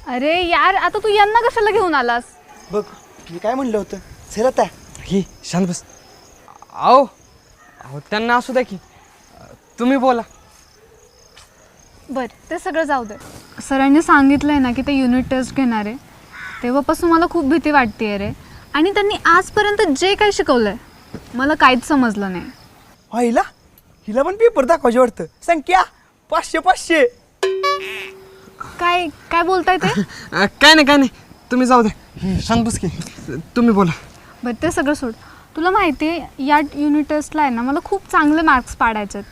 अरे यार आता तू यांना कशाला घेऊन आलास? बघ मी काय म्हणलं होतं. चल आता. ही शांत बस. आओ अहो त्यांना असू द्या की, तुम्ही बोला. बर ते सगळं जाऊ दे. सरांनी सांगितलंय ना की ते युनिट टेस्ट घेणार आहे, तेव्हापासून मला खूप भीती वाटते रे. आणि त्यांनी आजपर्यंत जे काही शिकवलंय मला काहीच समजलं नाही. हिला हिला पण पेपर दाखवायचे वाटतं. संख्या 500. काय काय बोलताय ते? काय नाही तुम्ही जाऊ द्या. शांत बस की, तुम्ही बोला. बरं ते सगळं सोड. तुला माहिती आहे या युनिट टेस्टला आहे ना मला खूप चांगले मार्क्स पाडायचे आहेत,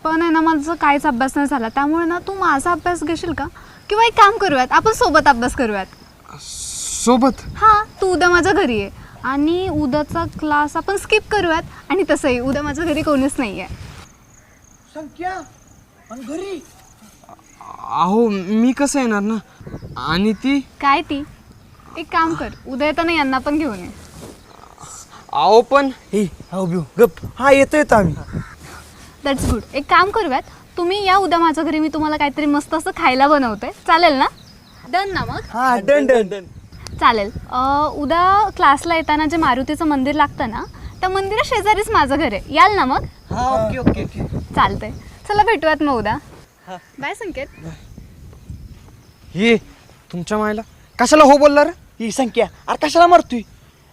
पण आहे ना माझं काहीच अभ्यास नाही झाला. त्यामुळे ना तू माझा अभ्यास घेशील का? किंवा एक काम करूयात, आपण सोबत अभ्यास करूयात. सोबत? हां तू उद्या माझ्या घरी आहे आणि उद्याचा क्लास आपण स्किप करूयात. आणि तसंही उद्या माझ्या घरी कोणीच नाही आहे. संख्या आणि घरी अहो मी कसं येणार ना. आणि ती काय ती? एक काम कर, उद्या येताना यांना पण घेऊन ये. अहो पण हे हो बिऊ गप. हा येतो आम्ही. That's good. एक काम करूयात, तुम्ही या उद्या माझ्या घरी, मी तुम्हाला काहीतरी मस्त असं खायला बनवते. चालेल ना? डन ना मग? हा डन. चालेल. उद्या क्लासला येताना जे मारुतीचं मंदिर लागतं ना, त्या मंदिरा शेजारीच माझं घर आहे. याल ना मग? हा ओके. चालतंय. चला भेटूयात मग उद्या. बाय संकेत. हे तुमच्या मायला कशाला हो बोलला रे? ही संख्या अरे कशाला मारतोय?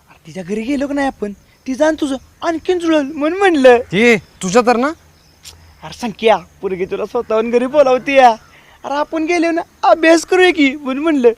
अरे तिच्या घरी गेलो का नाही आपण, ती जाण तुझं आणखीन जुळल म्हणून म्हणलं. हे तुझ्या तर ना. अरे संख्या पोरगी तुला स्वतःहून घरी बोलावती या. अरे आपण गेलो ना अभ्यास करूया की म्हणून म्हणलं.